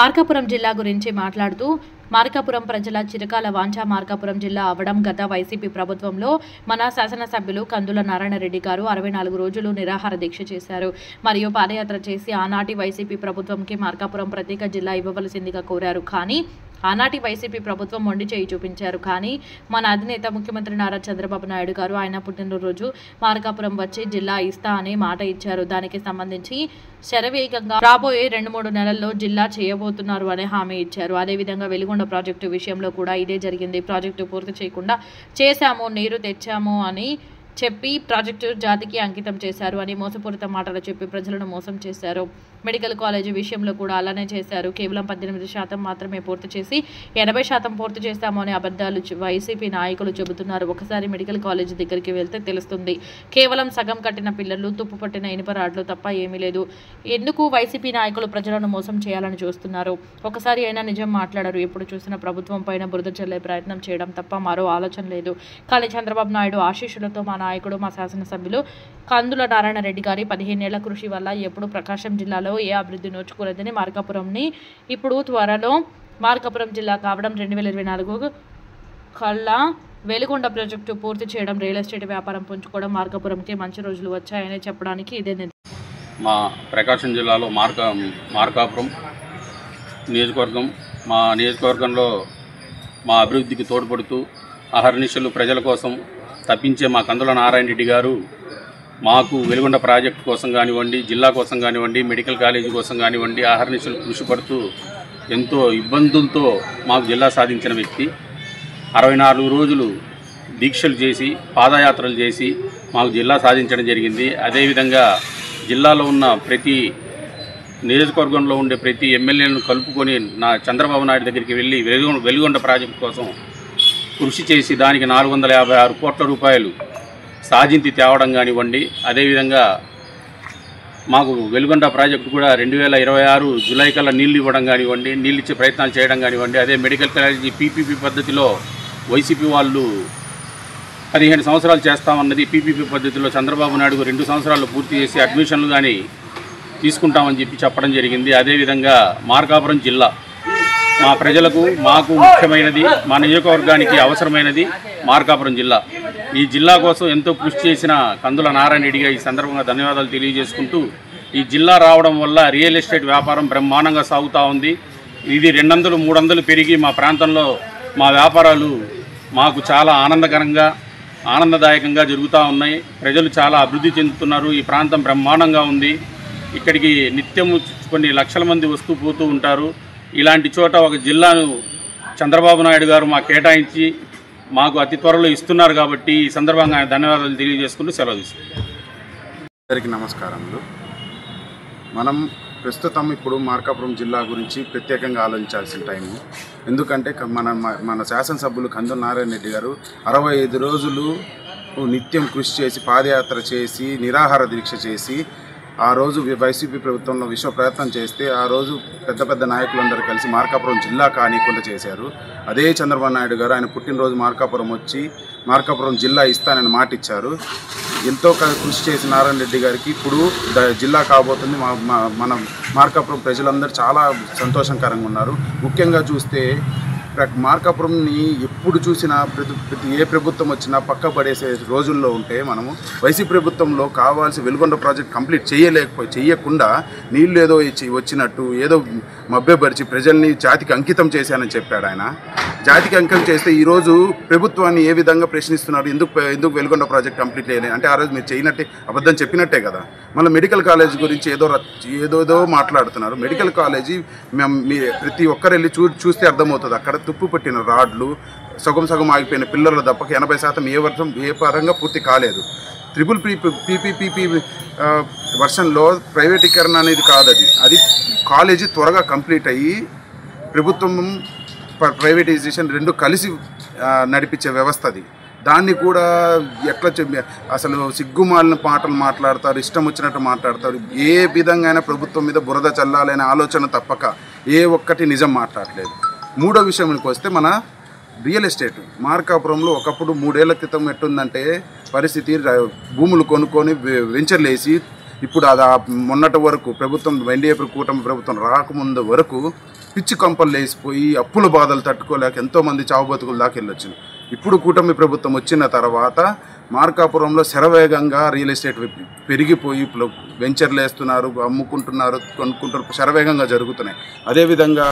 మార్కాపురం జిల్లా గురించి మాట్లాడుతూ మార్కాపురం ప్రజల చిరకాల వాంఛ మార్కాపురం జిల్లా అవడం గత వైసీపీ ప్రభుత్వంలో మన శాసనసభ్యులు కందుల నారాయణ రెడ్డి గారు 64 రోజులు నిరాహార దీక్ష చేశారు మరియు పాదయాత్ర చేసి ఆనాటి వైసీపీ ప్రభుత్వంకి మార్కాపురం ప్రత్యేక జిల్లా ఇవ్వవలసిందిగా కోరారు. కానీ ఆనాటి వైసీపీ ప్రభుత్వం మొండి చేయి చూపించారు. కానీ మన అధినేత ముఖ్యమంత్రి నారా చంద్రబాబు నాయుడు గారు ఆయన పుట్టినరోజు మార్కాపురం వచ్చి జిల్లా ఇస్తా అనే మాట ఇచ్చారు. దానికి సంబంధించి శరవేగంగా రాబోయే 2-3 నెలల్లో జిల్లా చేయబోతున్నారు అనే హామీ ఇచ్చారు. అదేవిధంగా వెలిగొండ ప్రాజెక్టు విషయంలో కూడా ఇదే జరిగింది. ప్రాజెక్టు పూర్తి చేయకుండా చేశాము, నీరు తెచ్చాము అని చెప్పి ప్రాజెక్టు జాతికి అంకితం చేశారు అని మోసపూరిత మాటలు చెప్పి ప్రజలను మోసం చేశారు. మెడికల్ కాలేజీ విషయంలో కూడా అలానే చేశారు. కేవలం 18% మాత్రమే పూర్తి చేసి 80% పూర్తి చేస్తాము అనే అబద్ధాలు వైసీపీ నాయకులు చెబుతున్నారు. ఒకసారి మెడికల్ కాలేజీ దగ్గరికి వెళ్తే తెలుస్తుంది. కేవలం సగం కట్టిన పిల్లలు, తుప్పు పట్టిన ఇనుప రాడ్లు తప్ప ఏమీ లేదు. ఎందుకు వైసీపీ నాయకులు ప్రజలను మోసం చేయాలని చూస్తున్నారు? ఒకసారి అయినా నిజం మాట్లాడరు. ఎప్పుడు చూసిన ప్రభుత్వం పైన బురద చల్లే ప్రయత్నం చేయడం తప్ప మరో ఆలోచన లేదు. కానీ చంద్రబాబు నాయుడు ఆశీస్సులతో మా నాయకుడు, మా శాసనసభ్యులు కందుల నారాయణ రెడ్డి గారి 15 ఏళ్ల కృషి వల్ల ఎప్పుడు ప్రకాశం జిల్లాలో ఏ అభివృద్ధి నోచుకోలేదని మార్కాపురంని ఇప్పుడు త్వరలో మార్కాపురం జిల్లా కావడం 2024 కల్లా వెలిగొండ ప్రాజెక్టు పూర్తి చేయడం, రియల్ ఎస్టేట్ వ్యాపారం పుంజుకోవడం మార్కాపురంకి మంచి రోజులు వచ్చాయని చెప్పడానికి ఇదే. మా ప్రకాశం జిల్లాలో మార్కాపురం నియోజకవర్గం, మా నియోజకవర్గంలో మా అభివృద్ధికి తోడ్పడుతూ అహర్నిశలు ప్రజల కోసం తప్పించే మా కందుల నారాయణ రెడ్డి గారు మాకు వెలిగొండ ప్రాజెక్టు కోసం కానివ్వండి, జిల్లా కోసం కానివ్వండి, మెడికల్ కాలేజీ కోసం కానివ్వండి అహర్నిశలు కృషి పడుతూ ఎంతో ఇబ్బందులతో మాకు జిల్లా సాధించిన వ్యక్తి. 64 రోజులు దీక్షలు చేసి పాదయాత్రలు చేసి మాకు జిల్లా సాధించడం జరిగింది. అదేవిధంగా జిల్లాలో ఉన్న ప్రతి నియోజకవర్గంలో ఉండే ప్రతి ఎమ్మెల్యేలను కలుపుకొని నా చంద్రబాబు నాయుడు దగ్గరికి వెళ్ళి వెలిగొండ ప్రాజెక్టు కోసం కృషి చేసి దానికి 456 కోట్ల రూపాయలు సాధించి తేవడం కానివ్వండి. అదేవిధంగా మాకు వెలిగొండ ప్రాజెక్టు కూడా 2026 జూలై కల్లా నీళ్లు ఇవ్వడం కానివ్వండి, నీళ్ళు ఇచ్చే ప్రయత్నాలు చేయడం కానివ్వండి. అదే మెడికల్ కాలేజీ పీపీపీ పద్ధతిలో వైసీపీ వాళ్ళు 15 సంవత్సరాలు చేస్తామన్నది పీపీపీ పద్ధతిలో చంద్రబాబు నాయుడు 2 సంవత్సరాలు పూర్తి చేసి అడ్మిషన్లు కానీ తీసుకుంటామని చెప్పడం జరిగింది. అదేవిధంగా మార్కాపురం జిల్లా మా ప్రజలకు, మాకు ముఖ్యమైనది, మా నియోజకవర్గానికి అవసరమైనది మార్కాపురం జిల్లా. ఈ జిల్లా కోసం ఎంతో కృషి చేసిన కందుల నారాయణ రెడ్డిగా ఈ సందర్భంగా ధన్యవాదాలు తెలియజేసుకుంటూ, ఈ జిల్లా రావడం వల్ల రియల్ ఎస్టేట్ వ్యాపారం బ్రహ్మాండంగా సాగుతూ ఉంది. ఇది 200-300 పెరిగి మా ప్రాంతంలో మా వ్యాపారాలు మాకు చాలా ఆనందదాయకంగా జరుగుతూ ఉన్నాయి. ప్రజలు చాలా అభివృద్ధి చెందుతున్నారు. ఈ ప్రాంతం బ్రహ్మాండంగా ఉంది. ఇక్కడికి నిత్యము కొన్ని లక్షల మంది వస్తూ పోతూ ఉంటారు. ఇలాంటి చోట ఒక జిల్లాను చంద్రబాబు నాయుడు గారు మాకు కేటాయించి మాకు అతి త్వరలో ఇస్తున్నారు కాబట్టి ఈ సందర్భంగా ఆయన ధన్యవాదాలు తెలియజేసుకుంటూ సెలవు తీసుకుంటాం. అందరికీ నమస్కారములు. మనం ప్రస్తుతం ఇప్పుడు మార్కాపురం జిల్లా గురించి ప్రత్యేకంగా ఆలోచించాల్సిన టైము. ఎందుకంటే మన శాసనసభ్యులు కందుల నారాయణ రెడ్డి గారు 65 రోజులు నిత్యం కృషి చేసి పాదయాత్ర చేసి నిరాహార దీక్ష చేసి ఆ రోజు వైసీపీ ప్రభుత్వంలో విశ్వ ప్రయత్నం చేస్తే ఆ రోజు పెద్ద నాయకులందరూ కలిసి మార్కాపురం జిల్లా కానీకుండా చేశారు. అదే చంద్రబాబు నాయుడు గారు ఆయన పుట్టినరోజు మార్కాపురం వచ్చి మార్కాపురం జిల్లా ఇస్తానని మాట ఇచ్చారు. ఎంతో కృషి చేసిన నారాయణ రెడ్డి గారికి ఇప్పుడు జిల్లా కాబోతుంది. మన మార్కాపురం ప్రజలందరూ చాలా సంతోషకరంగా ఉన్నారు. ముఖ్యంగా చూస్తే మార్కాపురంని ఎప్పుడు చూసినా ప్రతి ఏ ప్రభుత్వం వచ్చినా పక్క పడేసే రోజుల్లో ఉంటే మనము వైసీపీ ప్రభుత్వంలో కావాల్సి వెలిగొండ ప్రాజెక్ట్ కంప్లీట్ చేయకుండా నీళ్ళు ఏదో వచ్చినట్టు ఏదో మభ్యపరిచి ప్రజల్ని జాతికి అంకితం చేశానని చెప్పాడు ఆయన. జాతికి అంకితం చేస్తే ఈరోజు ప్రభుత్వాన్ని ఏ విధంగా ప్రశ్నిస్తున్నారు, ఎందుకు వెలిగొండ ప్రాజెక్ట్ కంప్లీట్ చేయలేదు అంటే ఆ రోజు మీరు చేయనట్టే అబద్ధం చెప్పినట్టే కదా. మళ్ళీ మెడికల్ కాలేజ్ గురించి ఏదో మాట్లాడుతున్నారు. మెడికల్ కాలేజీ ప్రతి ఒక్కరు వెళ్ళి చూస్తే అర్థమవుతుంది. అక్కడ తుప్పు పట్టిన రాడ్లు, సగం ఆగిపోయిన పిల్లల తప్పక 80% ఏ పరంగా పూర్తి కాలేదు. పీపీపీ వర్షన్లో ప్రైవేటీకరణ అనేది కాదు. అది కాలేజీ త్వరగా కంప్లీట్ అయ్యి ప్రభుత్వం ప్రైవేటైజేషన్ 2 కలిసి నడిపించే వ్యవస్థ అది. దాన్ని కూడా ఎట్లా అసలు సిగ్గుమాలిన మాటలు మాట్లాడతారు, ఇష్టం వచ్చినట్టు మాట్లాడతారు. ఏ విధంగా అయినా ప్రభుత్వం మీద బురద చల్లాలనే ఆలోచన తప్పక ఏ ఒక్కటి నిజం మాట్లాడలేదు. మూడో విషయానికి వస్తే మన రియల్ ఎస్టేట్ మార్కాపురంలో ఒకప్పుడు 3 ఏళ్ల క్రితం ఎట్టుందంటే పరిస్థితి, భూములు కొనుక్కొని వెంచర్లు వేసి ఇప్పుడు అది మొన్నటి వరకు ప్రభుత్వం ఎన్డీఏ కూటమి ప్రభుత్వం రాకముందు వరకు పిచ్చి కొంపలు లేసిపోయి అప్పుల బాధలు తట్టుకోలేక ఎంతోమంది చావు బతుకుల దాకా వెళ్ళొచ్చింది. ఇప్పుడు కూటమి ప్రభుత్వం వచ్చిన తర్వాత మార్కాపురంలో శరవేగంగా రియల్ ఎస్టేట్ పెరిగిపోయి వెంచర్లు వేస్తున్నారు, అమ్ముకుంటున్నారు, కొనుక్కుంటున్నారు, శరవేగంగా జరుగుతున్నాయి. అదేవిధంగా